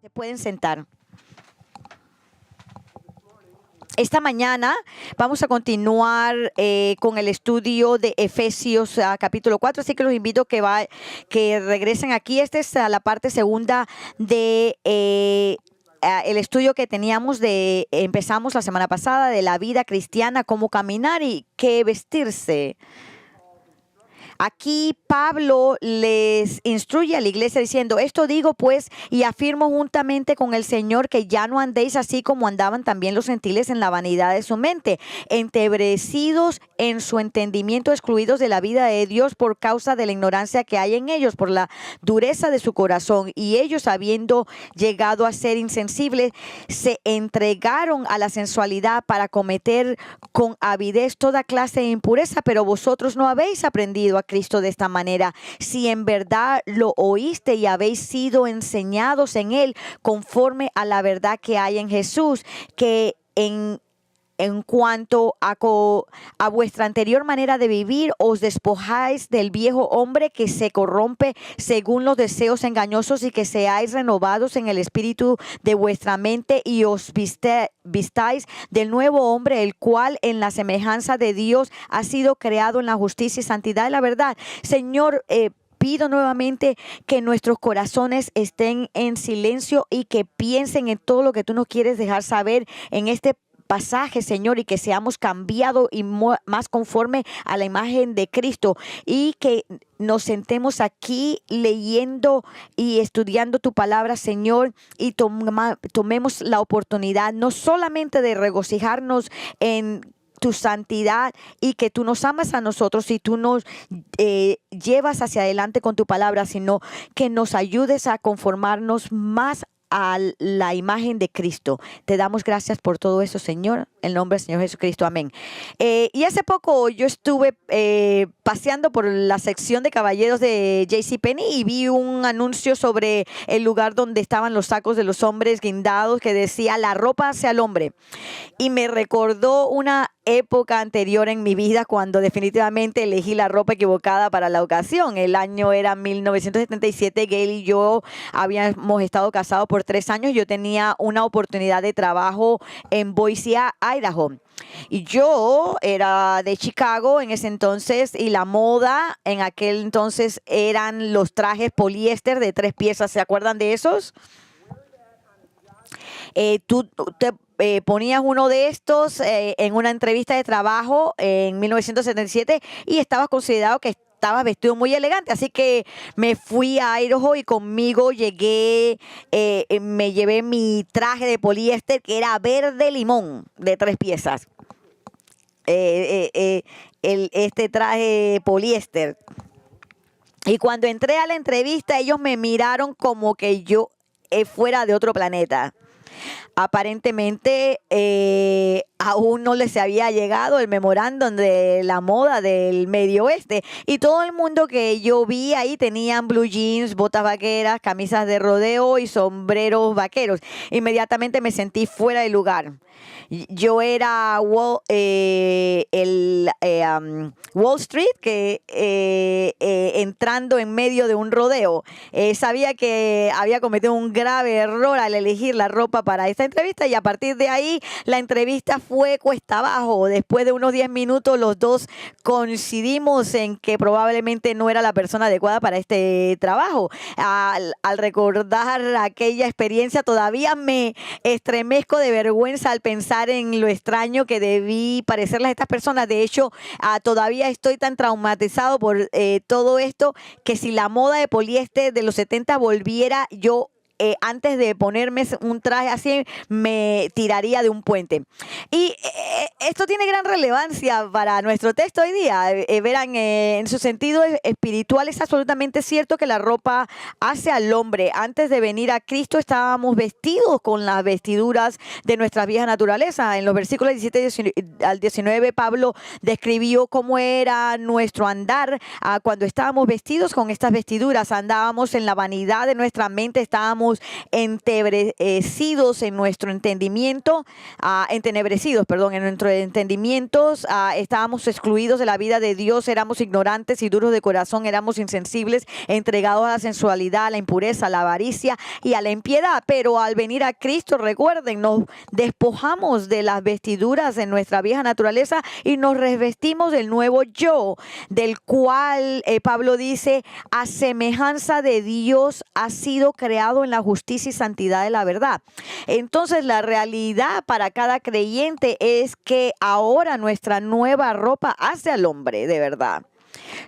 Se pueden sentar. Esta mañana vamos a continuar con el estudio de Efesios capítulo 4, así que los invito que regresen aquí. Esta es la parte segunda de el estudio que empezamos la semana pasada de la vida cristiana, cómo caminar y qué vestirse. Aquí Pablo les instruye a la iglesia diciendo: esto digo pues y afirmo juntamente con el Señor, que ya no andéis así como andaban también los gentiles en la vanidad de su mente, entebrecidos en su entendimiento, excluidos de la vida de Dios por causa de la ignorancia que hay en ellos, por la dureza de su corazón. Y ellos, habiendo llegado a ser insensibles, se entregaron a la sensualidad para cometer con avidez toda clase de impureza. Pero vosotros no habéis aprendido a Cristo de esta manera, si en verdad lo oíste y habéis sido enseñados en él conforme a la verdad que hay en Jesús, que en cuanto a vuestra anterior manera de vivir, os despojáis del viejo hombre que se corrompe según los deseos engañosos, y que seáis renovados en el espíritu de vuestra mente, y os vistáis del nuevo hombre, el cual en la semejanza de Dios ha sido creado en la justicia y santidad de la verdad. Señor, pido nuevamente que nuestros corazones estén en silencio y que piensen en todo lo que tú nos quieres dejar saber en este pasaje, Señor, y que seamos cambiados y más conforme a la imagen de Cristo, y que nos sentemos aquí leyendo y estudiando tu palabra, Señor, y tomemos la oportunidad no solamente de regocijarnos en tu santidad y que tú nos amas a nosotros y tú nos llevas hacia adelante con tu palabra, sino que nos ayudes a conformarnos más a la imagen de Cristo. Te damos gracias por todo eso, Señor, en el nombre del Señor Jesucristo, amén. Y hace poco yo estuve paseando por la sección de caballeros de JCPenney y vi un anuncio sobre el lugar donde estaban los sacos de los hombres guindados, que decía: la ropa hacia el hombre. Y me recordó una época anterior en mi vida, cuando definitivamente elegí la ropa equivocada para la ocasión. El año era 1977. Gail y yo habíamos estado casados por 3 años. Yo tenía una oportunidad de trabajo en Boise, Idaho. Y yo era de Chicago en ese entonces, y la moda en aquel entonces eran los trajes poliéster de 3 piezas. ¿Se acuerdan de esos? Tú te ponías uno de estos en una entrevista de trabajo en 1977 y estabas considerado que estabas vestido muy elegante. Así que me fui a Idaho y conmigo me llevé mi traje de poliéster, que era verde limón, de 3 piezas. Este traje poliéster. Y cuando entré a la entrevista, ellos me miraron como que yo fuera de otro planeta. Aparentemente aún no les había llegado el memorándum de la moda del Medio Oeste, y todo el mundo que yo vi ahí tenían blue jeans, botas vaqueras, camisas de rodeo y sombreros vaqueros. Inmediatamente me sentí fuera de lugar. Yo era Wall Street, que entrando en medio de un rodeo. Sabía que había cometido un grave error al elegir la ropa para esta entrevista, y a partir de ahí la entrevista fue cuesta abajo. Después de unos 10 minutos los dos coincidimos en que probablemente no era la persona adecuada para este trabajo. Al recordar aquella experiencia, todavía me estremezco de vergüenza al pensar en lo extraño que debí parecerles a estas personas. De hecho, todavía estoy tan traumatizado por todo esto, que si la moda de poliéster de los 70 volviera, yo antes de ponerme un traje así me tiraría de un puente. Y esto tiene gran relevancia para nuestro texto hoy día. Verán, en su sentido espiritual es absolutamente cierto que la ropa hace al hombre. Antes de venir a Cristo estábamos vestidos con las vestiduras de nuestra vieja naturaleza. En los versículos 17 al 19 Pablo describió cómo era nuestro andar cuando estábamos vestidos con estas vestiduras. Andábamos en la vanidad de nuestra mente, estábamos estábamos entenebrecidos en nuestro entendimiento, en nuestros entendimientos, estábamos excluidos de la vida de Dios, éramos ignorantes y duros de corazón, éramos insensibles, entregados a la sensualidad, a la impureza, a la avaricia y a la impiedad. Pero al venir a Cristo, recuerden, nos despojamos de las vestiduras de nuestra vieja naturaleza y nos revestimos del nuevo yo, del cual Pablo dice: a semejanza de Dios ha sido creado en la justicia y santidad de la verdad. Entonces, la realidad para cada creyente es que ahora nuestra nueva ropa hace al hombre de verdad.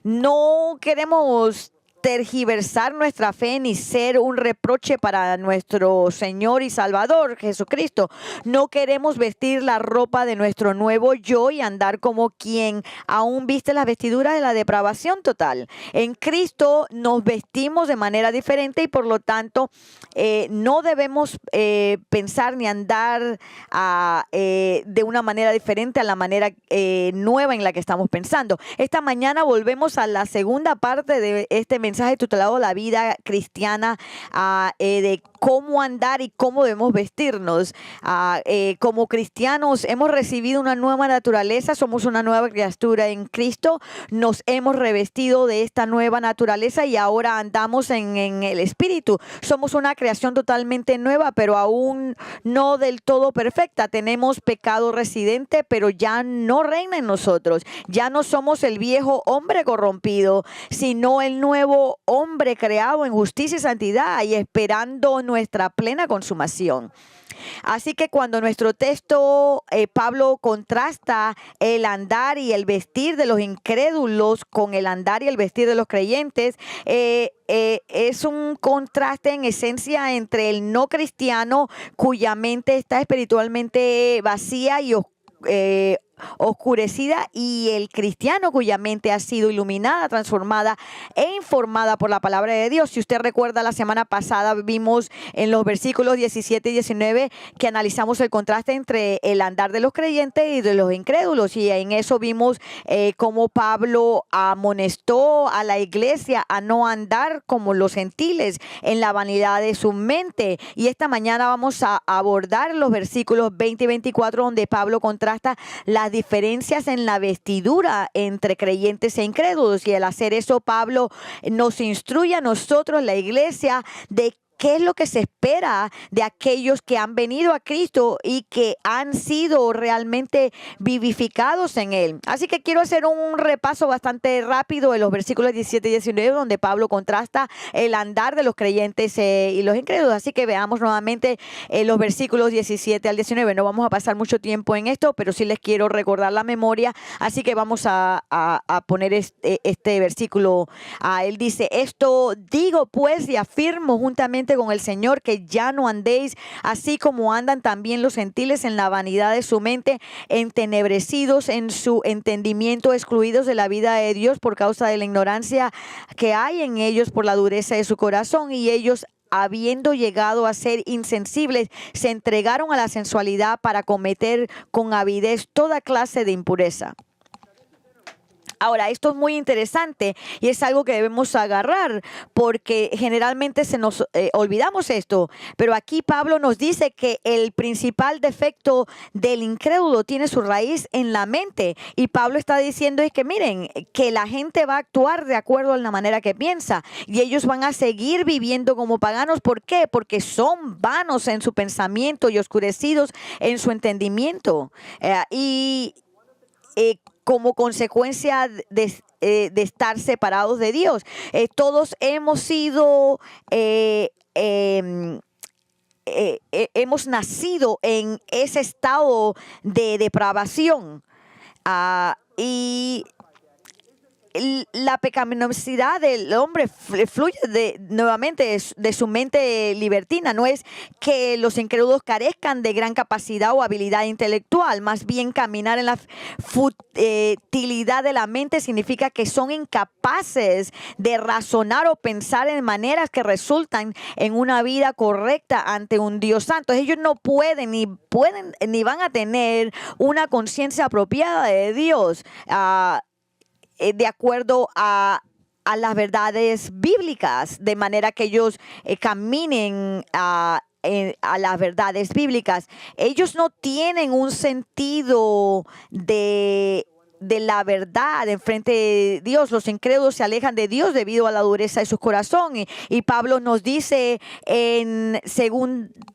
No queremos tergiversar nuestra fe ni ser un reproche para nuestro Señor y Salvador Jesucristo. No queremos vestir la ropa de nuestro nuevo yo y andar como quien aún viste las vestiduras de la depravación total. En Cristo nos vestimos de manera diferente y por lo tanto no debemos pensar ni andar de una manera diferente a la manera nueva en la que estamos pensando. Esta mañana volvemos a la segunda parte de este mensaje titulado La vida cristiana, de cómo andar y cómo debemos vestirnos. Como cristianos hemos recibido una nueva naturaleza, somos una nueva criatura en Cristo, nos hemos revestido de esta nueva naturaleza y ahora andamos en el Espíritu. Somos una creación totalmente nueva, pero aún no del todo perfecta. Tenemos pecado residente, pero ya no reina en nosotros. Ya no somos el viejo hombre corrompido, sino el nuevo hombre creado en justicia y santidad y esperando nuestra plena consumación. Así que cuando nuestro texto, Pablo contrasta el andar y el vestir de los incrédulos con el andar y el vestir de los creyentes, es un contraste en esencia entre el no cristiano cuya mente está espiritualmente vacía y oscurecida, y el cristiano cuya mente ha sido iluminada, transformada e informada por la palabra de Dios. Si usted recuerda, la semana pasada vimos en los versículos 17 y 19 que analizamos el contraste entre el andar de los creyentes y de los incrédulos, y en eso vimos cómo Pablo amonestó a la iglesia a no andar como los gentiles en la vanidad de su mente. Y esta mañana vamos a abordar los versículos 20 y 24 donde Pablo contrasta las diferencias en la vestidura entre creyentes e incrédulos, y al hacer eso Pablo nos instruye a nosotros, la iglesia, de qué es lo que se espera de aquellos que han venido a Cristo y que han sido realmente vivificados en Él. Así que quiero hacer un repaso bastante rápido de los versículos 17 y 19, donde Pablo contrasta el andar de los creyentes y los incrédulos. Así que veamos nuevamente los versículos 17 al 19. No vamos a pasar mucho tiempo en esto, pero sí les quiero recordar la memoria. Así que vamos a poner este versículo. Él dice: esto digo pues y afirmo juntamente con el Señor, que ya no andéis así como andan también los gentiles en la vanidad de su mente, entenebrecidos en su entendimiento, excluidos de la vida de Dios por causa de la ignorancia que hay en ellos por la dureza de su corazón, y ellos, habiendo llegado a ser insensibles, se entregaron a la sensualidad para cometer con avidez toda clase de impureza. Ahora, esto es muy interesante y es algo que debemos agarrar, porque generalmente se nos olvidamos esto, pero aquí Pablo nos dice que el principal defecto del incrédulo tiene su raíz en la mente, y Pablo está diciendo es que miren, que la gente va a actuar de acuerdo a la manera que piensa, y ellos van a seguir viviendo como paganos. ¿Por qué? Porque son vanos en su pensamiento y oscurecidos en su entendimiento, como consecuencia de estar separados de Dios. Todos hemos sido, hemos nacido en ese estado de depravación, y la pecaminosidad del hombre fluye nuevamente de su mente libertina. No es que los incrédulos carezcan de gran capacidad o habilidad intelectual, más bien caminar en la futilidad de la mente significa que son incapaces de razonar o pensar en maneras que resultan en una vida correcta ante un Dios santo. Ellos no pueden ni van a tener una conciencia apropiada de Dios, de acuerdo a a las verdades bíblicas, de manera que ellos caminen a las verdades bíblicas. Ellos no tienen un sentido de la verdad en frente de Dios. Los incrédulos se alejan de Dios debido a la dureza de su corazón. Y Pablo nos dice en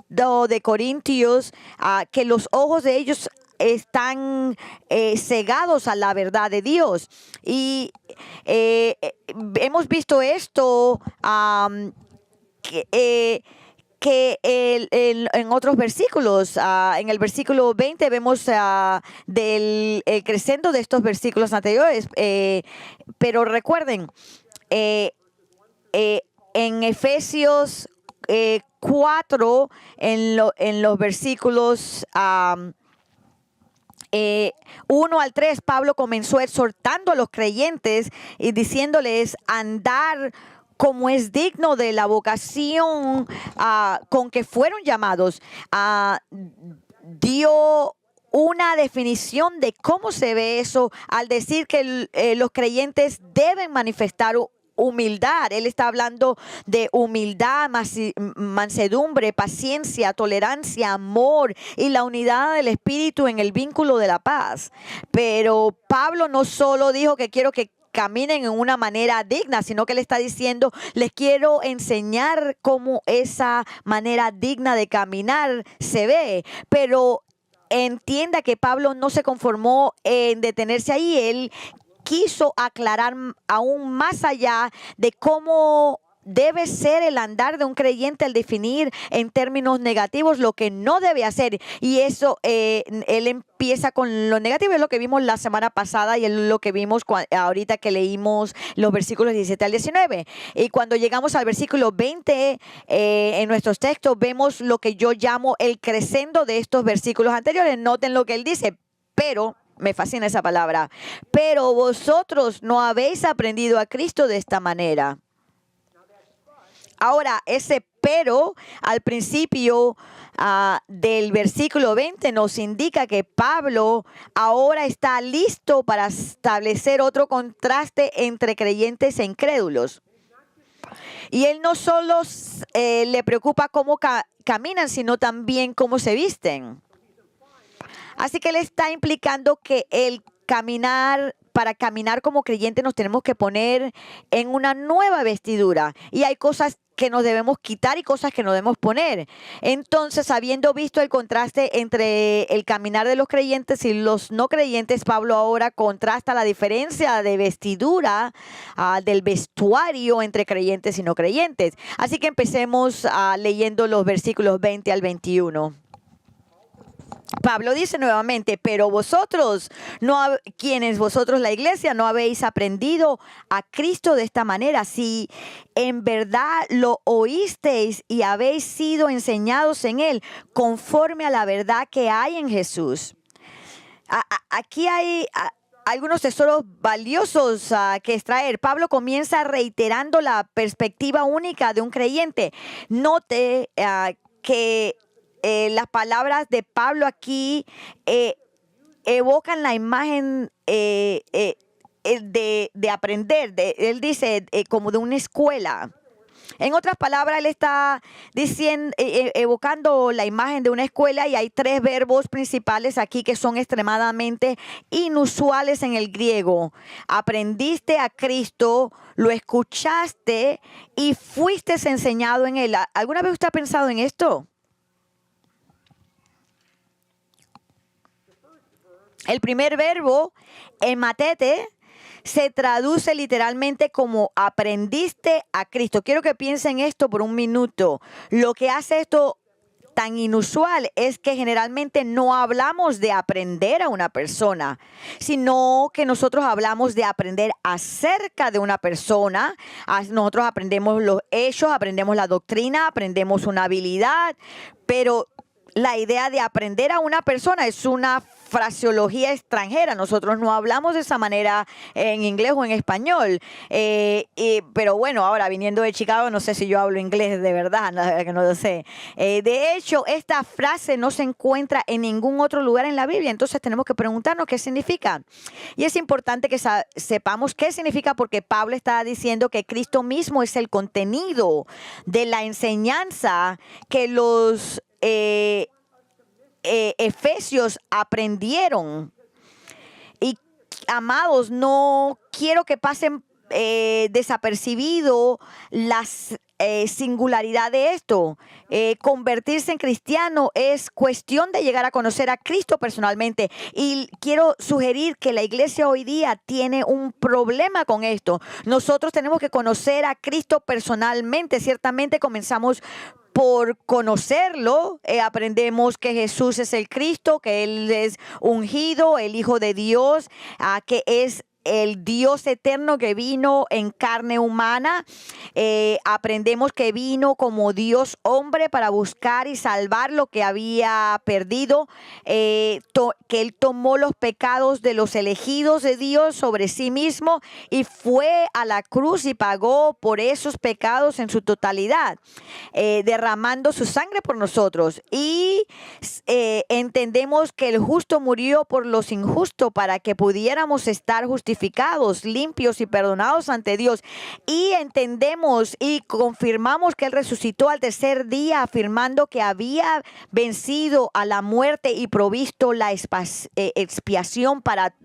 2 Corintios que los ojos de ellos están cegados a la verdad de Dios. Y hemos visto esto en otros versículos. En el versículo 20 vemos del crescendo de estos versículos anteriores. Pero recuerden, en Efesios 4, en los versículos 1 al 3, Pablo comenzó exhortando a los creyentes y diciéndoles andar como es digno de la vocación con que fueron llamados. Dio una definición de cómo se ve eso al decir que los creyentes deben manifestar humildad. Él está hablando de humildad, mansedumbre, paciencia, tolerancia, amor y la unidad del espíritu en el vínculo de la paz. Pero Pablo no solo dijo que quiero que caminen en una manera digna, sino que le está diciendo, les quiero enseñar cómo esa manera digna de caminar se ve. Pero entienda que Pablo no se conformó en detenerse ahí. Él quiso aclarar aún más allá de cómo debe ser el andar de un creyente al definir en términos negativos lo que no debe hacer. Y eso, él empieza con lo negativo, es lo que vimos la semana pasada y es lo que vimos ahorita que leímos los versículos 17 al 19. Y cuando llegamos al versículo 20, en nuestros textos vemos lo que yo llamo el crescendo de estos versículos anteriores. Noten lo que él dice, pero... me fascina esa palabra. Pero vosotros no habéis aprendido a Cristo de esta manera. Ahora, ese pero al principio del versículo 20 nos indica que Pablo ahora está listo para establecer otro contraste entre creyentes e incrédulos. Y él no solo le preocupa cómo caminan, sino también cómo se visten. Así que él está implicando que para caminar como creyentes nos tenemos que poner en una nueva vestidura. Y hay cosas que nos debemos quitar y cosas que nos debemos poner. Entonces, habiendo visto el contraste entre el caminar de los creyentes y los no creyentes, Pablo ahora contrasta la diferencia de vestidura del vestuario entre creyentes y no creyentes. Así que empecemos leyendo los versículos 20 al 21. Pablo dice nuevamente, pero vosotros, quienes vosotros la iglesia, no habéis aprendido a Cristo de esta manera. Si en verdad lo oísteis y habéis sido enseñados en Él, conforme a la verdad que hay en Jesús. Aquí hay algunos tesoros valiosos que extraer. Pablo comienza reiterando la perspectiva única de un creyente. Note que las palabras de Pablo aquí evocan la imagen de aprender. Él dice como de una escuela. En otras palabras, él está evocando la imagen de una escuela y hay 3 verbos principales aquí que son extremadamente inusuales en el griego. Aprendiste a Cristo, lo escuchaste y fuiste enseñado en Él. ¿Alguna vez usted ha pensado en esto? El primer verbo, ematete, se traduce literalmente como aprendiste a Cristo. Quiero que piensen esto por un minuto. Lo que hace esto tan inusual es que generalmente no hablamos de aprender a una persona, sino que nosotros hablamos de aprender acerca de una persona. Nosotros aprendemos los hechos, aprendemos la doctrina, aprendemos una habilidad, pero la idea de aprender a una persona es una fraseología extranjera. Nosotros no hablamos de esa manera en inglés o en español. Pero bueno, ahora viniendo de Chicago, no sé si yo hablo inglés de verdad, no, no lo sé. De hecho, esta frase no se encuentra en ningún otro lugar en la Biblia. Entonces tenemos que preguntarnos qué significa. Y es importante que sepamos qué significa, porque Pablo está diciendo que Cristo mismo es el contenido de la enseñanza que los Efesios aprendieron. Y amados, no quiero que pasen desapercibido las singularidad de esto. Convertirse en cristiano es cuestión de llegar a conocer a Cristo personalmente, y quiero sugerir que la iglesia hoy día tiene un problema con esto. Nosotros tenemos que conocer a Cristo personalmente. Ciertamente comenzamos por conocerlo, aprendemos que Jesús es el Cristo, que Él es ungido, el Hijo de Dios, que es el Dios eterno que vino en carne humana. Aprendemos que vino como Dios hombre para buscar y salvar lo que había perdido, que Él tomó los pecados de los elegidos de Dios sobre sí mismo y fue a la cruz y pagó por esos pecados en su totalidad, derramando su sangre por nosotros. Y entendemos que el justo murió por los injustos para que pudiéramos estar justificados, limpios y perdonados ante Dios. Y entendemos y confirmamos que Él resucitó al tercer día, afirmando que había vencido a la muerte y provisto la expiación para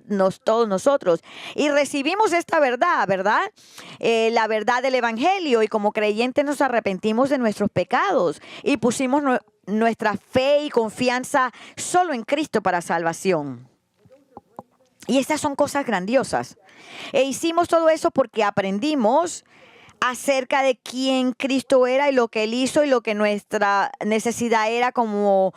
todos nosotros. Y recibimos esta verdad, ¿verdad? La verdad del Evangelio, y como creyentes nos arrepentimos de nuestros pecados y pusimos nuestra fe y confianza solo en Cristo para salvación. Y estas son cosas grandiosas. E hicimos todo eso porque aprendimos acerca de quién Cristo era y lo que Él hizo y lo que nuestra necesidad era como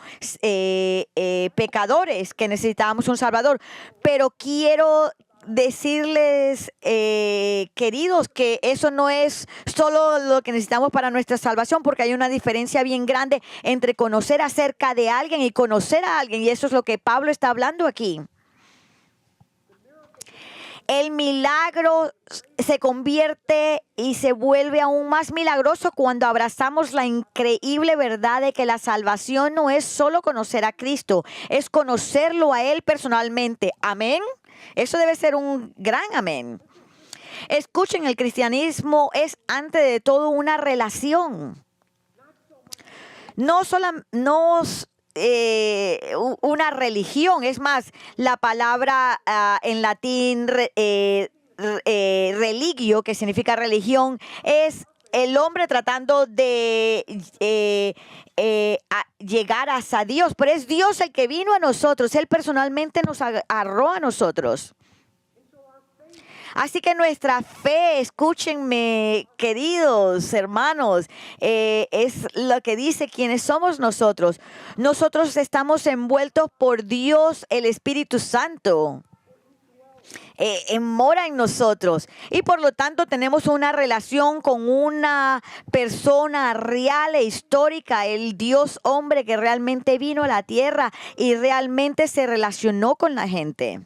pecadores, que necesitábamos un Salvador. Pero quiero decirles, queridos, que eso no es solo lo que necesitamos para nuestra salvación, porque hay una diferencia bien grande entre conocer acerca de alguien y conocer a alguien. Y eso es lo que Pablo está hablando aquí. El milagro se convierte y se vuelve aún más milagroso cuando abrazamos la increíble verdad de que la salvación no es solo conocer a Cristo, es conocerlo a Él personalmente. Amén. Eso debe ser un gran amén. Escuchen, el cristianismo es antes de todo una relación. Una religión. Es más, la palabra en latín religio, que significa religión, es el hombre tratando de llegar hasta Dios, pero es Dios el que vino a nosotros. Él personalmente nos agarró a nosotros. Así que nuestra fe, escúchenme, queridos hermanos, es lo que dice quiénes somos nosotros. Nosotros estamos envueltos por Dios, el Espíritu Santo. Mora en nosotros, y por lo tanto tenemos una relación con una persona real e histórica, el Dios hombre que realmente vino a la tierra y realmente se relacionó con la gente.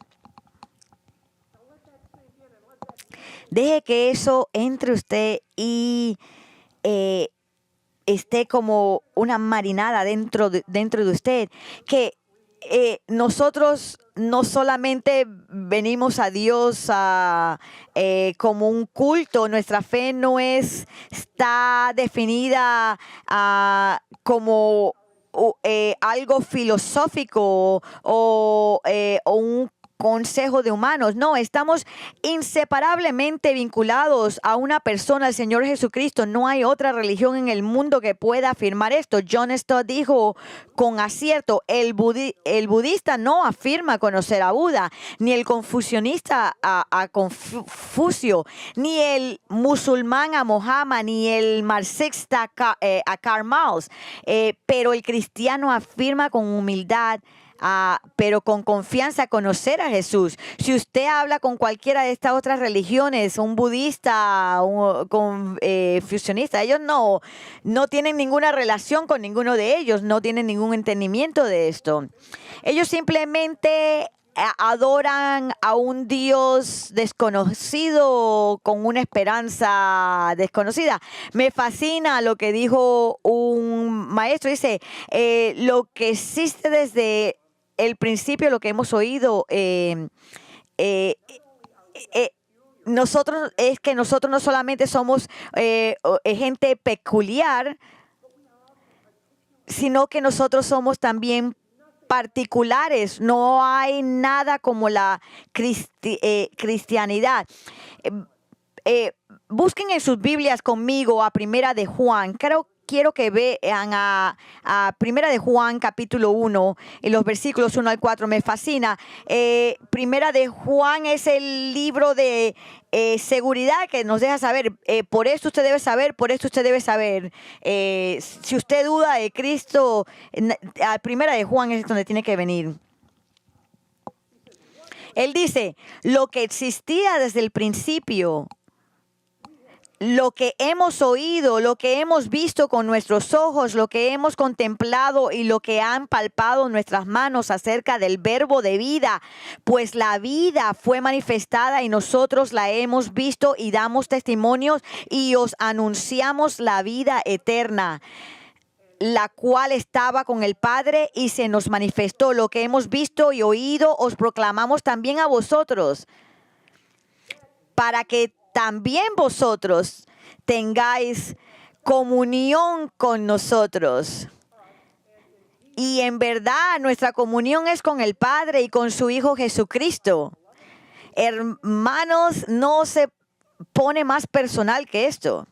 Deje que eso entre usted y esté como una marinada dentro de usted, que nosotros no solamente venimos a Dios como un culto. Nuestra fe no está definida como algo filosófico o un consejo de humanos. No, estamos inseparablemente vinculados a una persona, el Señor Jesucristo. No hay otra religión en el mundo que pueda afirmar esto. John Stott dijo con acierto, el budista no afirma conocer a Buda, ni el confucionista a Confucio, ni el musulmán a Mohammed, ni el marxista a Karl Marx. Pero el cristiano afirma con humildad pero con confianza conocer a Jesús. Si usted habla con cualquiera de estas otras religiones, un budista, fusionista, ellos no tienen ninguna relación con ninguno de ellos, no tienen ningún entendimiento de esto. Ellos simplemente adoran a un Dios desconocido con una esperanza desconocida. Me fascina lo que dijo un maestro. Dice, lo que existe desde el principio, lo que hemos oído, nosotros no solamente somos gente peculiar, sino que nosotros somos también particulares. No hay nada como la cristianidad. Busquen en sus Biblias conmigo a Primera de Juan. Quiero que vean a Primera de Juan capítulo 1 y los versículos 1 al 4. Me fascina. Primera de Juan es el libro de seguridad que nos deja saber. Por esto usted debe saber, por esto usted debe saber. Si usted duda de Cristo, a Primera de Juan es donde tiene que venir. Él dice, lo que existía desde el principio, lo que hemos oído, lo que hemos visto con nuestros ojos, lo que hemos contemplado y lo que han palpado nuestras manos acerca del verbo de vida, pues la vida fue manifestada y nosotros la hemos visto y damos testimonios y os anunciamos la vida eterna, la cual estaba con el Padre y se nos manifestó. Lo que hemos visto y oído os proclamamos también a vosotros, para que también vosotros tengáis comunión con nosotros. Y en verdad nuestra comunión es con el Padre y con su Hijo Jesucristo. Hermanos, no se pone más personal que esto.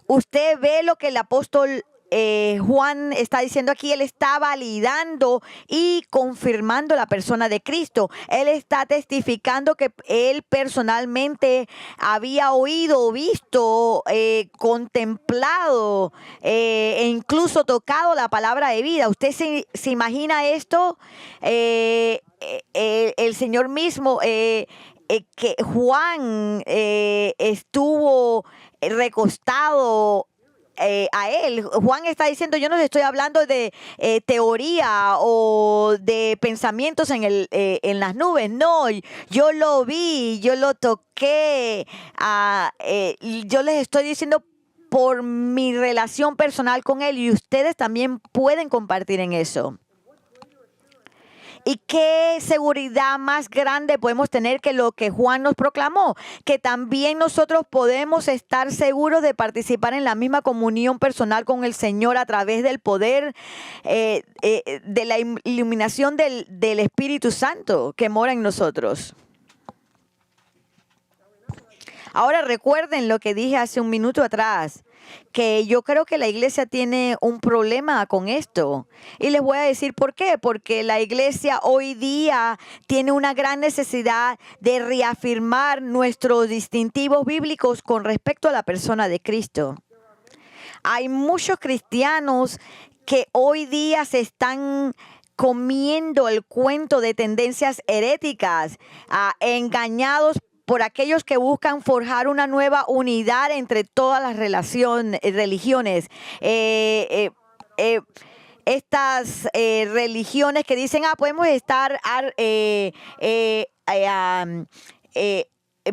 Usted ve lo que el apóstol Juan está diciendo aquí. Él está validando y confirmando la persona de Cristo. Él está testificando que él personalmente había oído, visto, contemplado e incluso tocado la palabra de vida. ¿Usted se imagina esto? El Señor mismo, que Juan estuvo recostado a él. Juan está diciendo, yo no les estoy hablando de teoría o de pensamientos en las nubes. No, yo lo vi, yo lo toqué. Yo les estoy diciendo por mi relación personal con él y ustedes también pueden compartir en eso. ¿Y qué seguridad más grande podemos tener que lo que Juan nos proclamó? Que también nosotros podemos estar seguros de participar en la misma comunión personal con el Señor a través del poder de la iluminación del Espíritu Santo que mora en nosotros. Ahora recuerden lo que dije hace un minuto atrás, que yo creo que la iglesia tiene un problema con esto. Y les voy a decir por qué. Porque la iglesia hoy día tiene una gran necesidad de reafirmar nuestros distintivos bíblicos con respecto a la persona de Cristo. Hay muchos cristianos que hoy día se están comiendo el cuento de tendencias heréticas, engañados por aquellos que buscan forjar una nueva unidad entre todas las religiones. Estas religiones que dicen, podemos estar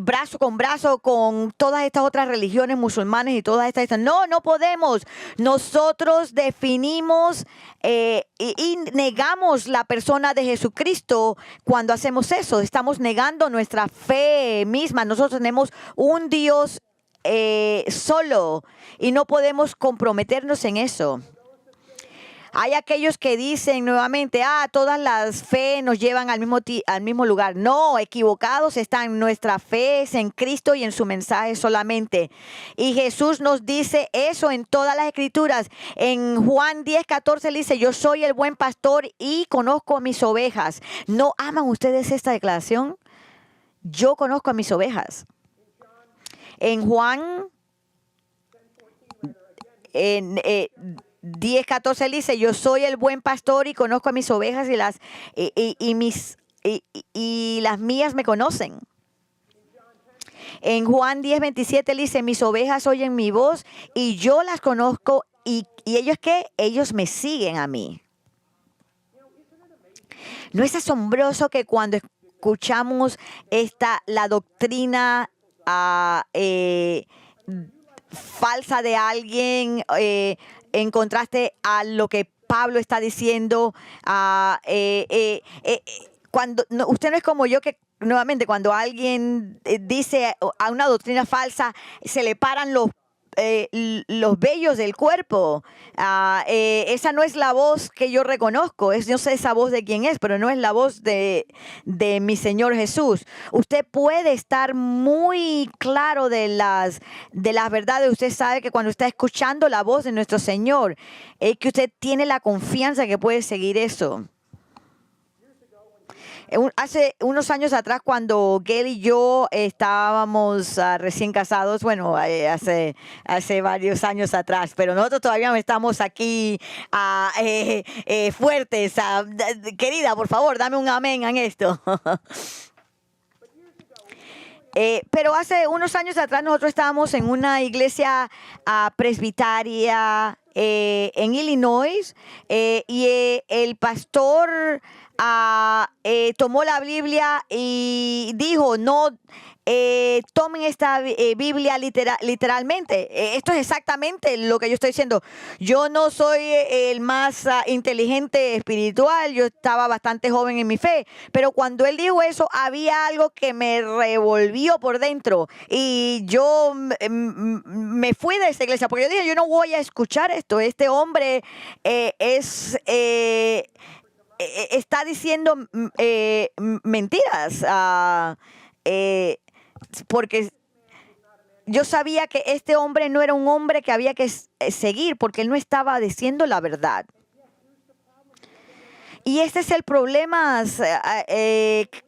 brazo con brazo con todas estas otras religiones musulmanes y todas estas. No, no podemos. Nosotros definimos y negamos la persona de Jesucristo cuando hacemos eso. Estamos negando nuestra fe misma. Nosotros tenemos un Dios solo y no podemos comprometernos en eso. Hay aquellos que dicen nuevamente, todas las fe nos llevan al mismo lugar. No, equivocados están. Nuestra fe es en Cristo y en su mensaje solamente. Y Jesús nos dice eso en todas las escrituras. En Juan 10:14 dice, yo soy el buen pastor y conozco a mis ovejas. ¿No aman ustedes esta declaración? Yo conozco a mis ovejas. En Juan 10:14 dice, yo soy el buen pastor y conozco a mis ovejas y las mías me conocen. En Juan 10:27 dice, mis ovejas oyen mi voz y yo las conozco y ellos ¿qué? Ellos me siguen a mí. ¿No es asombroso que cuando escuchamos la doctrina falsa de alguien, en contraste a lo que Pablo está diciendo, cuando usted no es como yo que nuevamente cuando alguien dice a una doctrina falsa se le paran los vellos del cuerpo? Esa no es la voz que yo reconozco. Yo sé esa voz de quién es, pero no es la voz de mi Señor Jesús. Usted puede estar muy claro de las verdades. Usted sabe que cuando está escuchando la voz de nuestro Señor, que usted tiene la confianza que puede seguir eso. Hace unos años atrás, cuando Gail y yo estábamos recién casados, bueno, hace varios años atrás, pero nosotros todavía no estamos aquí fuertes. Querida, por favor, dame un amén en esto. Pero hace unos años atrás nosotros estábamos en una iglesia presbitaria en Illinois, y el pastor tomó la Biblia y dijo, no tomen esta Biblia literalmente. Esto es exactamente lo que yo estoy diciendo. Yo no soy el más inteligente espiritual, yo estaba bastante joven en mi fe, pero cuando él dijo eso, había algo que me revolvió por dentro y yo me fui de esa iglesia, porque yo dije, yo no voy a escuchar esto. Este hombre está diciendo mentiras, porque yo sabía que este hombre no era un hombre que había que seguir, porque él no estaba diciendo la verdad. Y este es el problema,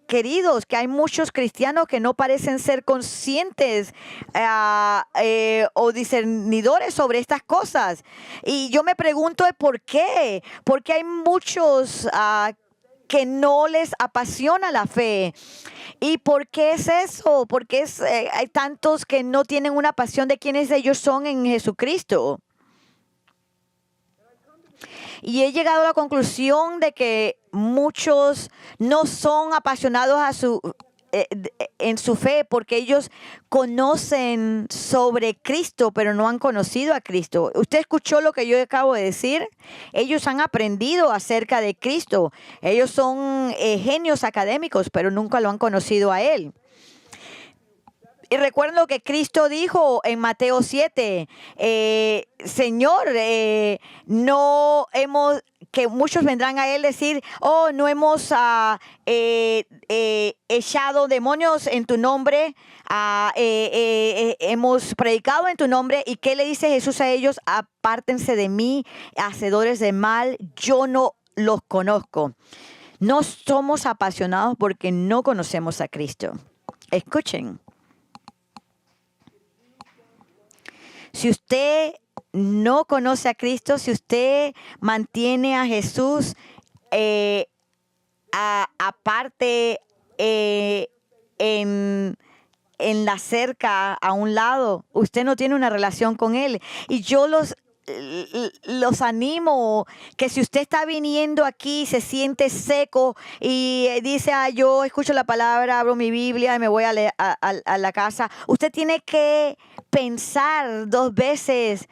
queridos, que hay muchos cristianos que no parecen ser conscientes o discernidores sobre estas cosas. Y yo me pregunto por qué. Porque hay muchos que no les apasiona la fe. ¿Y por qué es eso? Porque hay tantos que no tienen una pasión de quiénes ellos son en Jesucristo. Y he llegado a la conclusión de que muchos no son apasionados en su fe porque ellos conocen sobre Cristo, pero no han conocido a Cristo. ¿Usted escuchó lo que yo acabo de decir? Ellos han aprendido acerca de Cristo. Ellos son genios académicos, pero nunca lo han conocido a Él. Y recuerden lo que Cristo dijo en Mateo 7. Señor, que muchos vendrán a Él decir, oh, no hemos echado demonios en tu nombre, hemos predicado en tu nombre. ¿Y qué le dice Jesús a ellos? Apártense de mí, hacedores de mal, yo no los conozco. No somos apasionados porque no conocemos a Cristo. Escuchen. Si usted no conoce a Cristo, si usted mantiene a Jesús aparte en la cerca a un lado, usted no tiene una relación con Él. Y yo los animo que si usted está viniendo aquí, se siente seco y dice, yo escucho la palabra, abro mi Biblia y me voy a la casa, usted tiene que pensar 2 veces.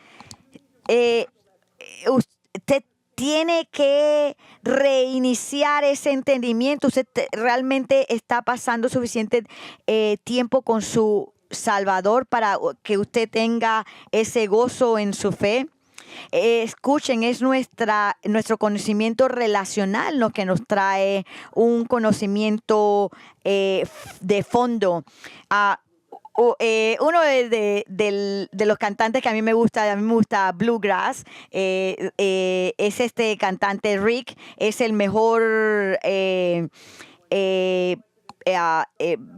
Usted tiene que reiniciar ese entendimiento. Usted realmente está pasando suficiente tiempo con su Salvador para que usted tenga ese gozo en su fe. Escuchen, es nuestro conocimiento relacional lo que nos trae un conocimiento de fondo. Uno de los cantantes que a mí me gusta Bluegrass, es este cantante Rick, es el mejor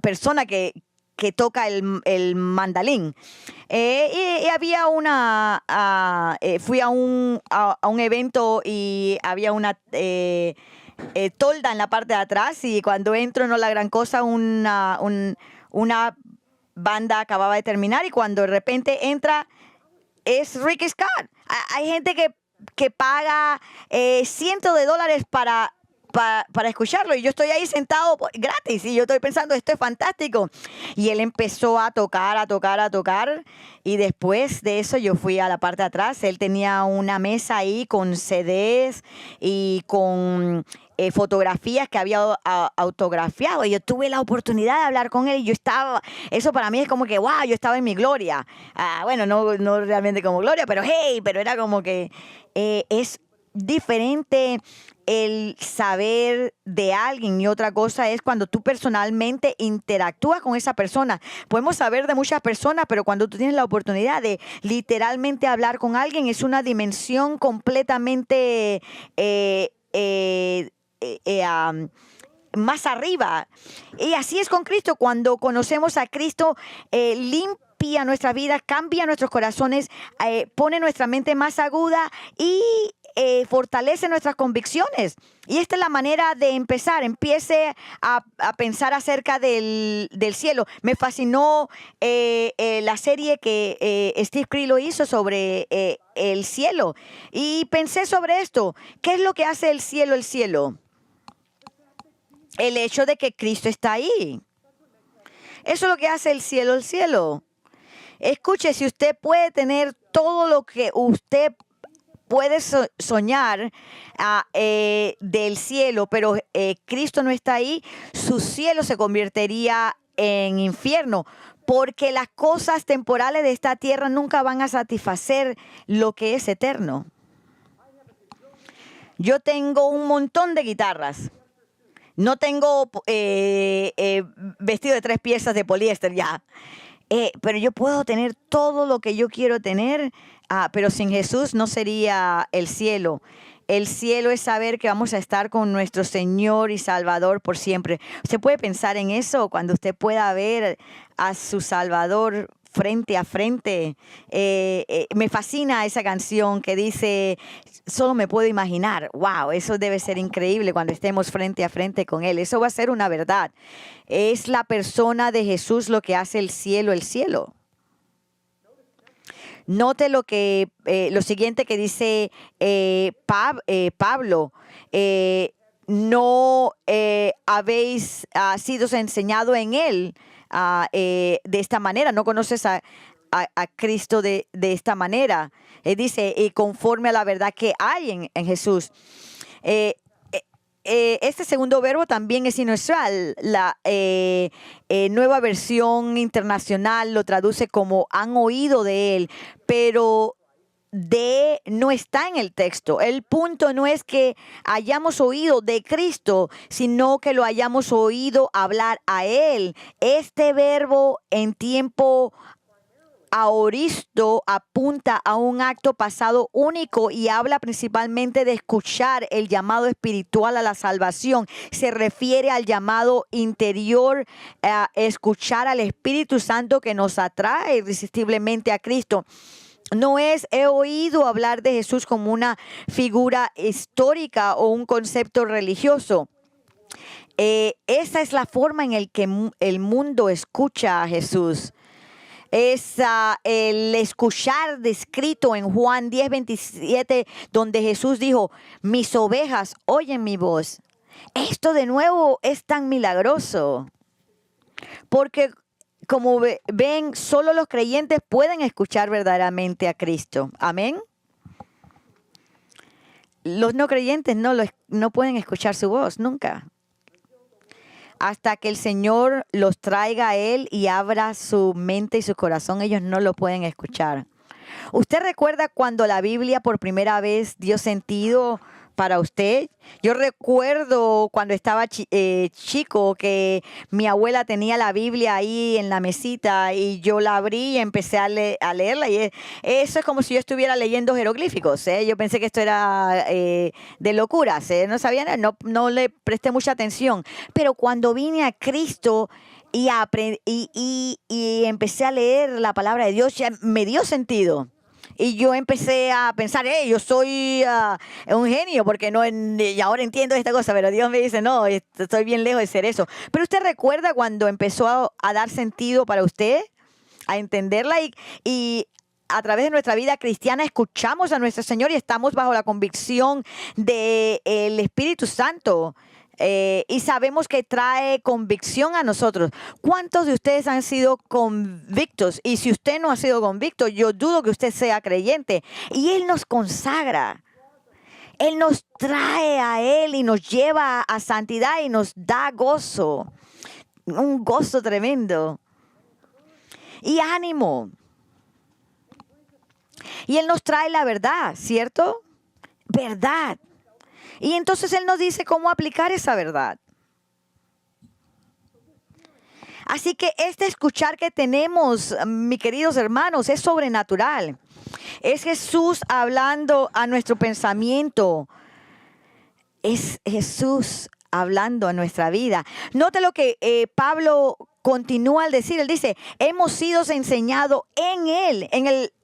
persona que que toca el mandolín. Y había fui a un evento y había una tolda en la parte de atrás, y cuando entro, no la gran cosa, una banda acababa de terminar, y cuando de repente entra es Ricky Scott. Hay gente que paga cientos de dólares para escucharlo, y yo estoy ahí sentado gratis, y yo estoy pensando, esto es fantástico. Y él empezó a tocar, y después de eso yo fui a la parte de atrás. Él tenía una mesa ahí con CDs y con fotografías que había autografiado, y yo tuve la oportunidad de hablar con él, y eso para mí es como que, wow, yo estaba en mi gloria. Bueno, no realmente como gloria, pero era como que es diferente el saber de alguien, y otra cosa es cuando tú personalmente interactúas con esa persona. Podemos saber de muchas personas, pero cuando tú tienes la oportunidad de literalmente hablar con alguien, es una dimensión completamente más arriba. Y así es con Cristo. Cuando conocemos a Cristo, limpia nuestra vida, cambia nuestros corazones, pone nuestra mente más aguda y fortalece nuestras convicciones. Y esta es la manera de empezar. Empiece a pensar acerca del cielo. Me fascinó la serie que Steve Grillo hizo sobre el cielo. Y pensé sobre esto. ¿Qué es lo que hace el cielo el cielo? El hecho de que Cristo está ahí. Eso es lo que hace el cielo el cielo. Escuche, si usted puede tener todo lo que usted puede soñar del cielo, pero Cristo no está ahí, su cielo se convertiría en infierno, porque las cosas temporales de esta tierra nunca van a satisfacer lo que es eterno. Yo tengo un montón de guitarras. No tengo vestido de 3 piezas de poliéster ya. Pero yo puedo tener todo lo que yo quiero tener, pero sin Jesús no sería el cielo. El cielo es saber que vamos a estar con nuestro Señor y Salvador por siempre. Usted puede pensar en eso cuando usted pueda ver a su Salvador frente a frente. Me fascina esa canción que dice, solo me puedo imaginar. Wow, eso debe ser increíble cuando estemos frente a frente con Él. Eso va a ser una verdad. Es la persona de Jesús lo que hace el cielo el cielo. Note lo siguiente que dice Pablo. No habéis sido enseñado en Él de esta manera. No conoces a Cristo de esta manera. Dice, conforme a la verdad que hay en Jesús. Este segundo verbo también es inusual. La Nueva Versión Internacional lo traduce como han oído de Él, pero no está en el texto. El punto no es que hayamos oído de Cristo, sino que lo hayamos oído hablar a Él. Este verbo en tiempo aoristo apunta a un acto pasado único y habla principalmente de escuchar el llamado espiritual a la salvación. Se refiere al llamado interior, a escuchar al Espíritu Santo que nos atrae irresistiblemente a Cristo. No es he oído hablar de Jesús como una figura histórica o un concepto religioso. Esa es la forma en la que el mundo escucha a Jesús. Es el escuchar descrito en Juan 10:27, donde Jesús dijo, mis ovejas oyen mi voz. Esto de nuevo es tan milagroso, porque como ven, solo los creyentes pueden escuchar verdaderamente a Cristo. Amén. Los no creyentes no pueden escuchar su voz nunca. Hasta que el Señor los traiga a Él y abra su mente y su corazón, ellos no lo pueden escuchar. ¿Usted recuerda cuando la Biblia por primera vez dio sentido para usted? Yo recuerdo cuando estaba chico que mi abuela tenía la Biblia ahí en la mesita y yo la abrí y empecé a leerla, y eso es como si yo estuviera leyendo jeroglíficos. Yo pensé que esto era de locuras. No sabía, no le presté mucha atención. Pero cuando vine a Cristo y empecé a leer la palabra de Dios, ya me dio sentido. Y yo empecé a pensar, yo soy un genio porque y ahora entiendo esta cosa, pero Dios me dice, no, estoy bien lejos de ser eso. Pero usted recuerda cuando empezó a dar sentido para usted, a entenderla y a través de nuestra vida cristiana escuchamos a nuestro Señor y estamos bajo la convicción del Espíritu Santo. Y sabemos que trae convicción a nosotros. ¿Cuántos de ustedes han sido convictos? Y si usted no ha sido convicto, yo dudo que usted sea creyente. Y Él nos consagra. Él nos trae a Él y nos lleva a santidad y nos da gozo. Un gozo tremendo. Y ánimo. Y Él nos trae la verdad, ¿cierto? Verdad. Y entonces Él nos dice cómo aplicar esa verdad. Así que este escuchar que tenemos, mis queridos hermanos, es sobrenatural. Es Jesús hablando a nuestro pensamiento. Es Jesús hablando a nuestra vida. Note lo que Pablo continúa al decir. Él dice, hemos sido enseñados en Él.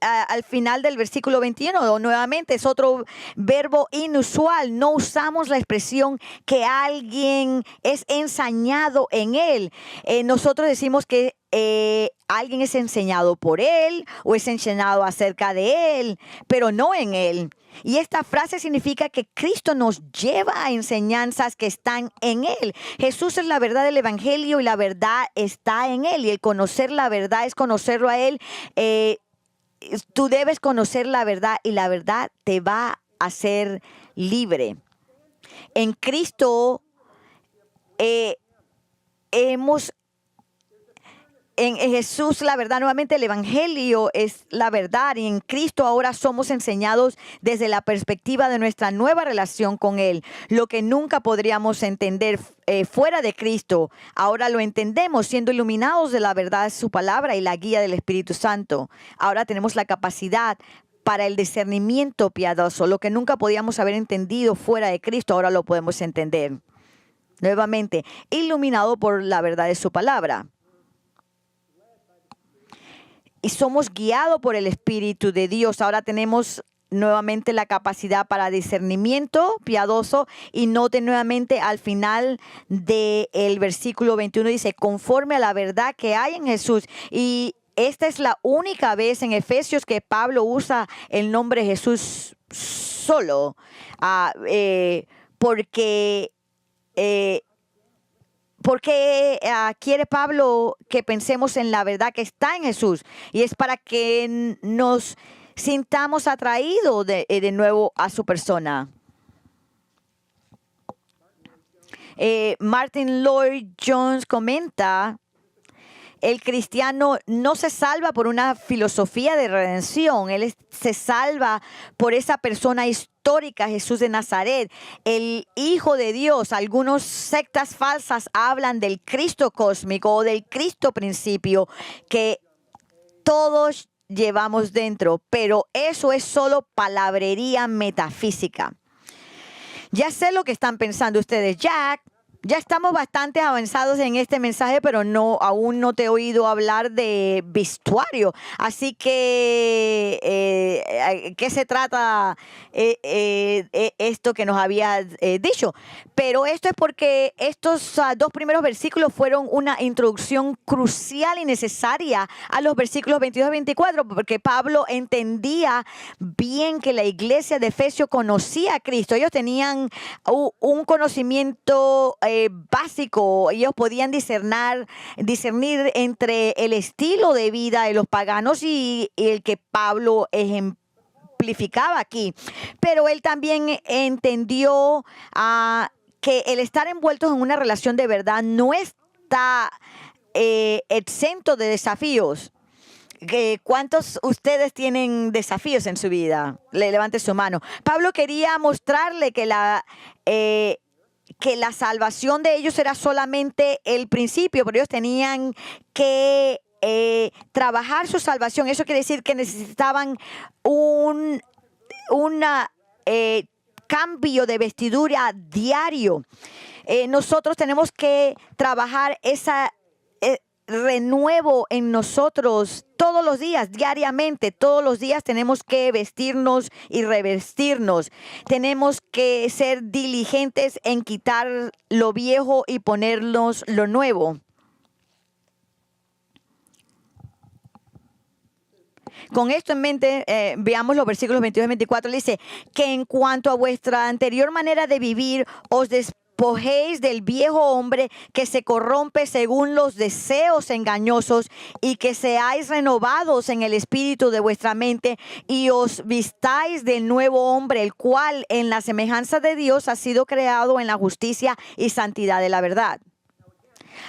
Al final del versículo 21, nuevamente es otro verbo inusual. No usamos la expresión que alguien es enseñado en Él. Nosotros decimos que alguien es enseñado por Él o es enseñado acerca de Él, pero no en Él. Y esta frase significa que Cristo nos lleva a enseñanzas que están en Él. Jesús es la verdad del Evangelio y la verdad está en Él. Y el conocer la verdad es conocerlo a Él. Tú debes conocer la verdad y la verdad te va a hacer libre. En Cristo en Jesús la verdad, nuevamente el Evangelio es la verdad y en Cristo ahora somos enseñados desde la perspectiva de nuestra nueva relación con Él. Lo que nunca podríamos entender fuera de Cristo, ahora lo entendemos siendo iluminados de la verdad de su palabra y la guía del Espíritu Santo. Ahora tenemos la capacidad para el discernimiento piadoso. Lo que nunca podíamos haber entendido fuera de Cristo, ahora lo podemos entender. Nuevamente, iluminado por la verdad de su palabra. Y somos guiados por el Espíritu de Dios. Ahora tenemos nuevamente la capacidad para discernimiento piadoso. Y note nuevamente al final del versículo 21 dice, conforme a la verdad que hay en Jesús. Y esta es la única vez en Efesios que Pablo usa el nombre Jesús solo. Porque quiere Pablo que pensemos en la verdad que está en Jesús. Y es para que nos sintamos atraídos de nuevo a su persona. Martin Lloyd-Jones comenta, el cristiano no se salva por una filosofía de redención. Él se salva por esa persona histórica, Jesús de Nazaret, el Hijo de Dios. Algunas sectas falsas hablan del Cristo cósmico o del Cristo principio que todos llevamos dentro, pero eso es solo palabrería metafísica. Ya sé lo que están pensando ustedes, Jack. Ya estamos bastante avanzados en este mensaje, pero aún no te he oído hablar de vestuario. Así que, ¿qué se trata esto que nos habías dicho? Pero esto es porque estos dos primeros versículos fueron una introducción crucial y necesaria a los versículos 22 y 24, porque Pablo entendía bien que la iglesia de Efesios conocía a Cristo. Ellos tenían un conocimiento básico. Ellos podían discernir entre el estilo de vida de los paganos y el que Pablo ejemplificaba aquí. Pero él también entendió que el estar envueltos en una relación de verdad no está exento de desafíos. ¿Cuántos ustedes tienen desafíos en su vida? Levante su mano. Pablo quería mostrarle que la salvación de ellos era solamente el principio, pero ellos tenían que trabajar su salvación. Eso quiere decir que necesitaban un cambio de vestidura diario. Nosotros tenemos que trabajar renuevo en nosotros todos los días, diariamente, todos los días tenemos que vestirnos y revestirnos. Tenemos que ser diligentes en quitar lo viejo y ponernos lo nuevo. Con esto en mente, veamos los versículos 22 y 24. Le dice que en cuanto a vuestra anterior manera de vivir, os despojéis del viejo hombre que se corrompe según los deseos engañosos, y que seáis renovados en el espíritu de vuestra mente, y os vistáis del nuevo hombre, el cual en la semejanza de Dios ha sido creado en la justicia y santidad de la verdad.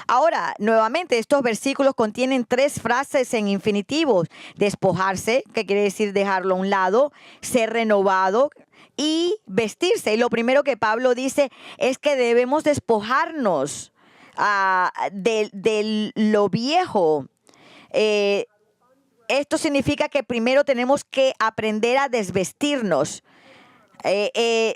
Ahora, nuevamente, estos versículos contienen 3 frases en infinitivos: despojarse, que quiere decir dejarlo a un lado; ser renovado; y vestirse. Y lo primero que Pablo dice es que debemos despojarnos de lo viejo. Esto significa que primero tenemos que aprender a desvestirnos.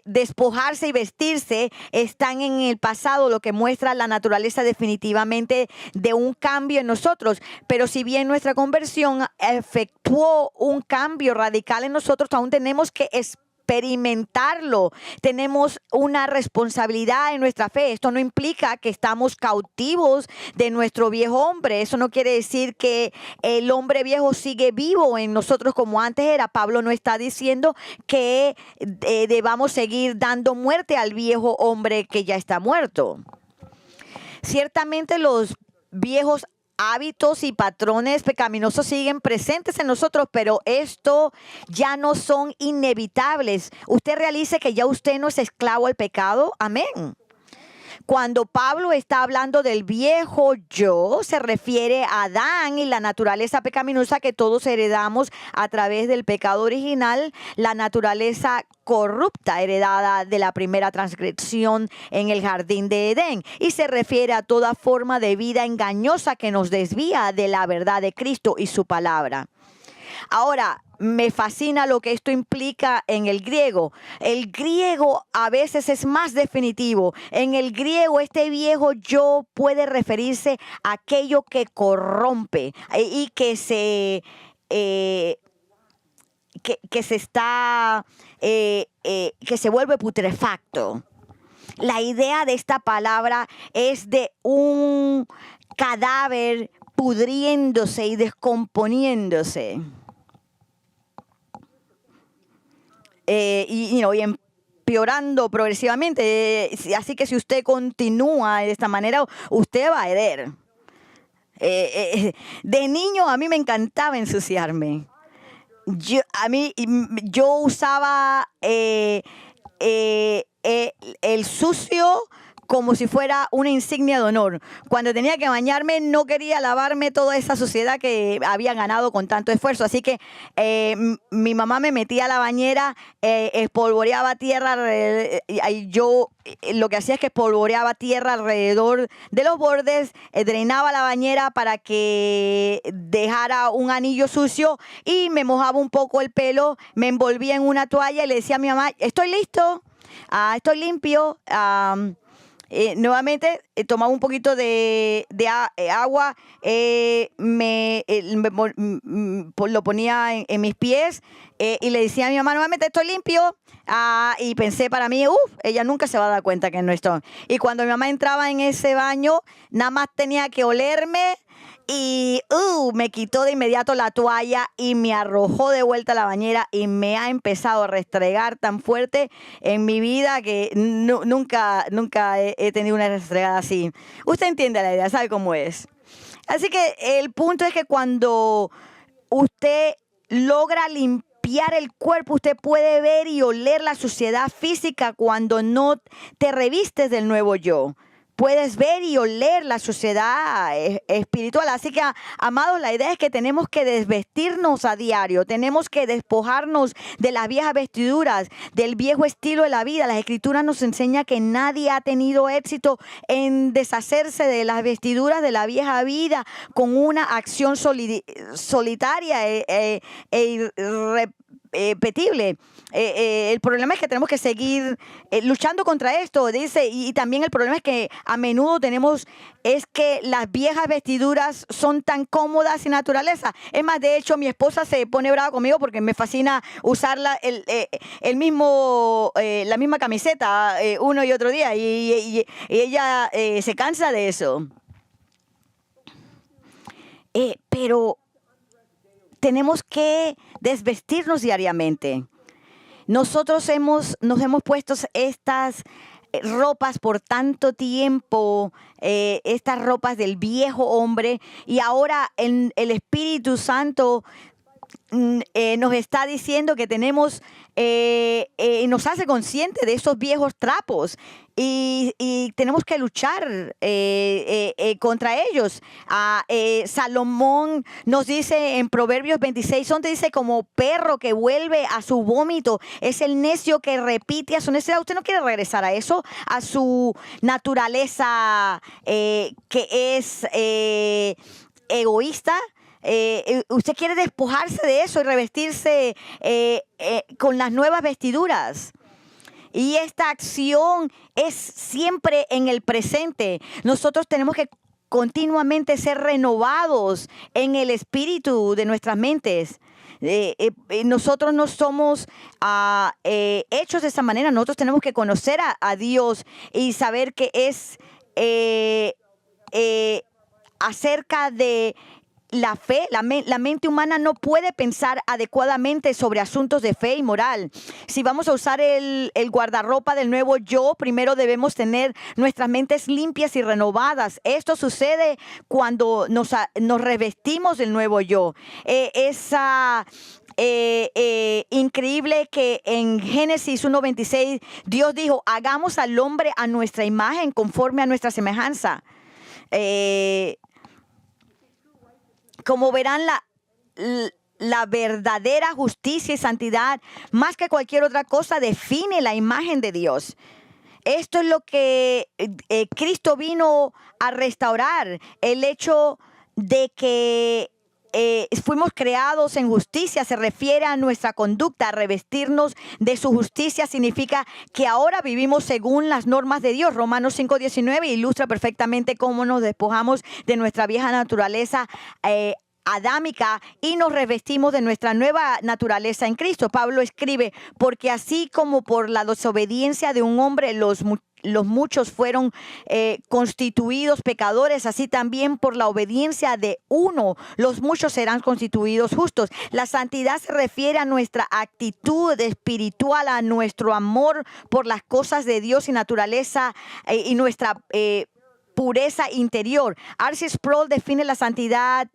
Despojarse y vestirse están en el pasado, lo que muestra la naturaleza definitivamente de un cambio en nosotros. Pero si bien nuestra conversión efectuó un cambio radical en nosotros, aún tenemos que experimentarlo. Tenemos una responsabilidad en nuestra fe. Esto no implica que estamos cautivos de nuestro viejo hombre. Eso no quiere decir que el hombre viejo sigue vivo en nosotros como antes era. Pablo no está diciendo que debamos seguir dando muerte al viejo hombre que ya está muerto. Ciertamente los viejos hábitos y patrones pecaminosos siguen presentes en nosotros, pero esto ya no son inevitables. Usted realice que ya usted no es esclavo al pecado. Amén. Cuando Pablo está hablando del viejo yo, se refiere a Adán y la naturaleza pecaminosa que todos heredamos a través del pecado original, la naturaleza corrupta heredada de la primera transgresión en el jardín de Edén. Y se refiere a toda forma de vida engañosa que nos desvía de la verdad de Cristo y su palabra. Ahora, me fascina lo que esto implica en el griego. El griego a veces es más definitivo. En el griego, este viejo yo puede referirse a aquello que corrompe y que se vuelve putrefacto. La idea de esta palabra es de un cadáver pudriéndose y descomponiéndose. Y empeorando progresivamente. Así que si usted continúa de esta manera, usted va a herer. De niño a mí me encantaba ensuciarme. Yo usaba el sucio como si fuera una insignia de honor. Cuando tenía que bañarme, no quería lavarme toda esa suciedad que había ganado con tanto esfuerzo. Así que mi mamá me metía a la bañera, espolvoreaba tierra, y yo lo que hacía es que espolvoreaba tierra alrededor de los bordes, drenaba la bañera para que dejara un anillo sucio, y me mojaba un poco el pelo, me envolvía en una toalla y le decía a mi mamá: estoy listo, estoy limpio. Nuevamente tomaba un poquito de agua, lo ponía en mis pies, y le decía a mi mamá: nuevamente estoy limpio. Y pensé para mí, ella nunca se va a dar cuenta que no estoy. Y cuando mi mamá entraba en ese baño, nada más tenía que olerme y me quitó de inmediato la toalla y me arrojó de vuelta a la bañera, y me ha empezado a restregar tan fuerte en mi vida que nunca he tenido una restregada así. Usted entiende la idea, sabe cómo es. Así que el punto es que cuando usted logra limpiar el cuerpo, usted puede ver y oler la suciedad física cuando no te revistes del nuevo yo. Puedes ver y oler la suciedad espiritual. Así que, amados, la idea es que tenemos que desvestirnos a diario. Tenemos que despojarnos de las viejas vestiduras, del viejo estilo de la vida. Las Escrituras nos enseñan que nadie ha tenido éxito en deshacerse de las vestiduras de la vieja vida con una acción solitaria repetible. El problema es que tenemos que seguir luchando contra esto, dice, y también el problema es que a menudo es que las viejas vestiduras son tan cómodas y naturaleza. Es más, de hecho, mi esposa se pone brava conmigo porque me fascina usar la misma camiseta uno y otro día, y ella se cansa de eso. Pero tenemos que desvestirnos diariamente. Nosotros nos hemos puesto estas ropas por tanto tiempo, estas ropas del viejo hombre, y ahora el Espíritu Santo nos está diciendo que nos hace consciente de esos viejos trapos, y tenemos que luchar contra ellos. Salomón nos dice en Proverbios 26:11, dice, como perro que vuelve a su vómito, es el necio que repite a su necedad. ¿Usted no quiere regresar a eso? A su naturaleza que es egoísta. Usted quiere despojarse de eso y revestirse con las nuevas vestiduras. Y esta acción es siempre en el presente. Nosotros tenemos que continuamente ser renovados en el espíritu de nuestras mentes. Nosotros no somos hechos de esa manera. Nosotros tenemos que conocer a Dios y saber que es acerca de la fe. La mente humana no puede pensar adecuadamente sobre asuntos de fe y moral. Si vamos a usar el guardarropa del nuevo yo, primero debemos tener nuestras mentes limpias y renovadas. Esto sucede cuando nos revestimos del nuevo yo. Increíble que en Génesis 1:26 Dios dijo, hagamos al hombre a nuestra imagen, conforme a nuestra semejanza. Como verán, la verdadera justicia y santidad, más que cualquier otra cosa, define la imagen de Dios. Esto es lo que Cristo vino a restaurar, el hecho de que fuimos creados en justicia. Se refiere a nuestra conducta. Revestirnos de su justicia significa que ahora vivimos según las normas de Dios. Romanos 5:19 ilustra perfectamente cómo nos despojamos de nuestra vieja naturaleza adámica y nos revestimos de nuestra nueva naturaleza en Cristo. Pablo escribe, porque así como por la desobediencia de un hombre los muchos fueron constituidos pecadores, así también por la obediencia de uno los muchos serán constituidos justos. La santidad se refiere a nuestra actitud espiritual, a nuestro amor por las cosas de Dios y naturaleza, y nuestra pureza interior. R.C. Sproul define la santidad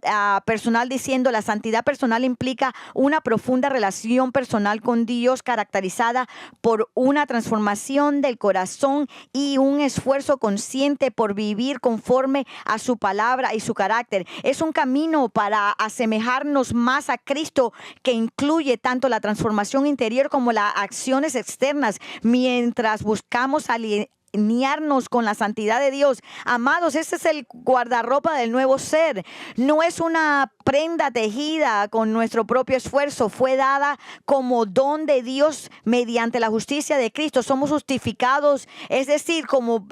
personal diciendo, la santidad personal implica una profunda relación personal con Dios caracterizada por una transformación del corazón y un esfuerzo consciente por vivir conforme a su palabra y su carácter. Es un camino para asemejarnos más a Cristo que incluye tanto la transformación interior como las acciones externas mientras buscamos alinearnos con la santidad de Dios. Amados, ese es el guardarropa del nuevo ser. No es una prenda tejida con nuestro propio esfuerzo. Fue dada como don de Dios mediante la justicia de Cristo. Somos justificados, es decir, como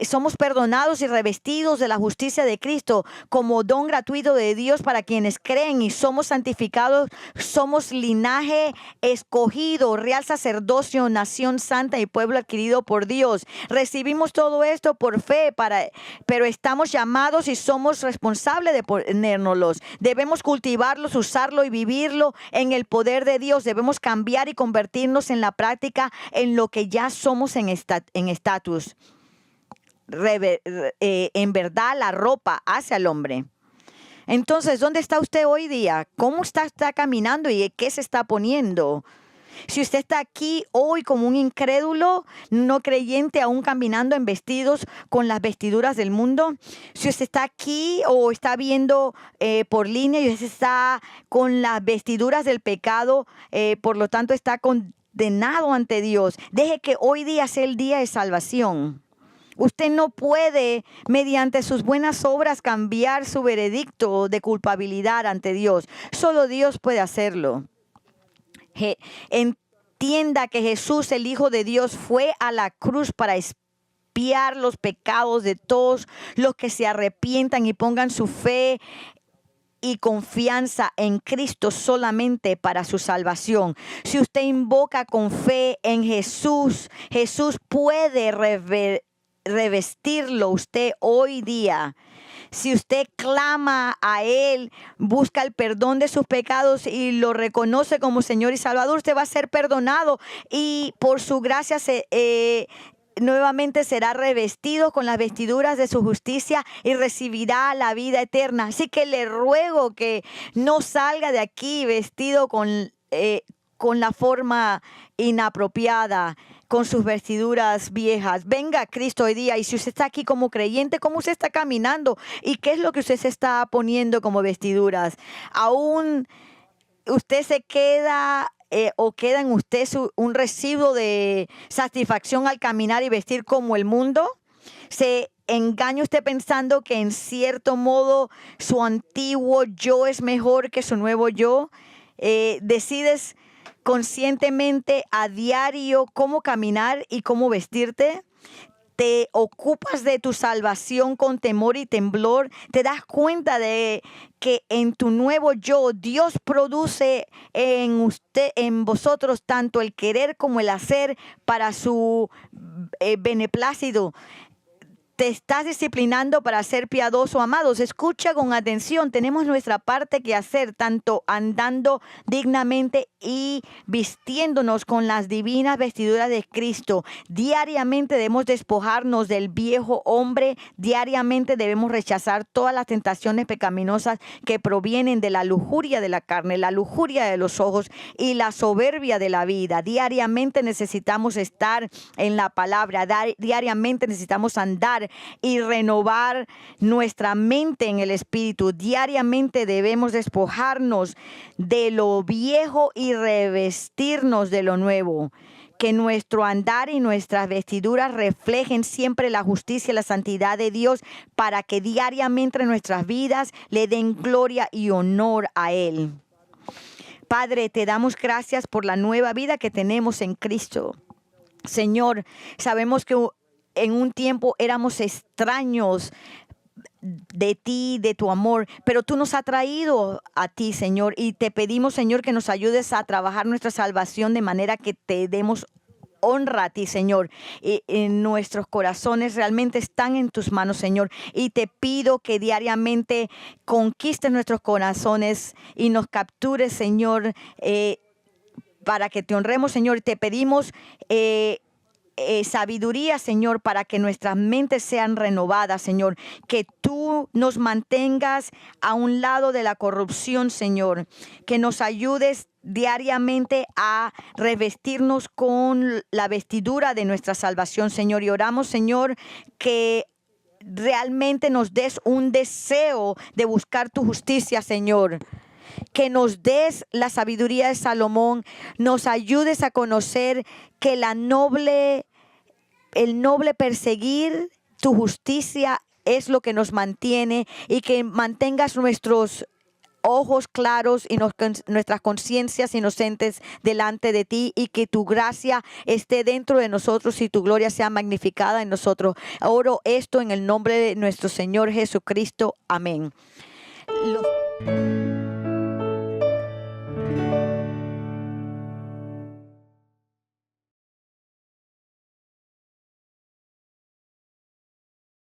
somos perdonados y revestidos de la justicia de Cristo como don gratuito de Dios para quienes creen, y somos santificados. Somos linaje escogido, real sacerdocio, nación santa y pueblo adquirido por Dios. Recibimos todo esto por fe, pero estamos llamados y somos responsables de ponérnoslos. Debemos cultivarlos, usarlo y vivirlo en el poder de Dios. Debemos cambiar y convertirnos en la práctica en lo que ya somos en estatus. En verdad, la ropa hace al hombre. Entonces, ¿dónde está usted hoy día? ¿Cómo está caminando y qué se está poniendo? Si usted está aquí hoy como un incrédulo, no creyente, aún caminando en vestidos con las vestiduras del mundo, si usted está aquí o está viendo por línea y usted está con las vestiduras del pecado, por lo tanto está condenado ante Dios, deje que hoy día sea el día de salvación. Usted no puede, mediante sus buenas obras, cambiar su veredicto de culpabilidad ante Dios. Solo Dios puede hacerlo. Entienda que Jesús, el Hijo de Dios, fue a la cruz para expiar los pecados de todos los que se arrepientan y pongan su fe y confianza en Cristo solamente para su salvación. Si usted invoca con fe en Jesús, Jesús puede revestirlo usted hoy día. Si usted clama a Él, busca el perdón de sus pecados y lo reconoce como Señor y Salvador, usted va a ser perdonado y por su gracia nuevamente será revestido con las vestiduras de su justicia y recibirá la vida eterna. Así que le ruego que no salga de aquí vestido con la forma inapropiada, con sus vestiduras viejas. Venga a Cristo hoy día, y si usted está aquí como creyente, ¿cómo usted está caminando? ¿Y qué es lo que usted se está poniendo como vestiduras? ¿Aún usted se queda o queda en usted un residuo de satisfacción al caminar y vestir como el mundo? ¿Se engaña usted pensando que en cierto modo su antiguo yo es mejor que su nuevo yo? ¿Decides conscientemente a diario cómo caminar y cómo vestirte? ¿Te ocupas de tu salvación con temor y temblor? ¿Te das cuenta de que en tu nuevo yo Dios produce en vosotros tanto el querer como el hacer para su beneplácito? ¿Te estás disciplinando para ser piadoso, amados? Escucha con atención. Tenemos nuestra parte que hacer, tanto andando dignamente y vistiéndonos con las divinas vestiduras de Cristo. Diariamente debemos despojarnos del viejo hombre. Diariamente debemos rechazar todas las tentaciones pecaminosas que provienen de la lujuria de la carne, la lujuria de los ojos y la soberbia de la vida. Diariamente necesitamos estar en la palabra. Diariamente necesitamos andar y renovar nuestra mente en el Espíritu. Diariamente debemos despojarnos de lo viejo y revestirnos de lo nuevo. Que nuestro andar y nuestras vestiduras reflejen siempre la justicia y la santidad de Dios, para que diariamente nuestras vidas le den gloria y honor a Él. Padre, te damos gracias por la nueva vida que tenemos en Cristo. Señor, sabemos que en un tiempo éramos extraños de ti, de tu amor, pero tú nos has traído a ti, Señor, y te pedimos, Señor, que nos ayudes a trabajar nuestra salvación de manera que te demos honra a ti, Señor. Nuestros corazones realmente están en tus manos, Señor, y te pido que diariamente conquistes nuestros corazones y nos captures, Señor, para que te honremos, Señor. Te pedimos sabiduría, Señor, para que nuestras mentes sean renovadas, Señor. Que tú nos mantengas a un lado de la corrupción, Señor. Que nos ayudes diariamente a revestirnos con la vestidura de nuestra salvación, Señor. Y oramos, Señor, que realmente nos des un deseo de buscar tu justicia, Señor. Que nos des la sabiduría de Salomón, nos ayudes a conocer que el noble perseguir tu justicia es lo que nos mantiene, y que mantengas nuestros ojos claros y nuestras conciencias inocentes delante de ti, y que tu gracia esté dentro de nosotros y tu gloria sea magnificada en nosotros. Oro esto en el nombre de nuestro Señor Jesucristo. Amén.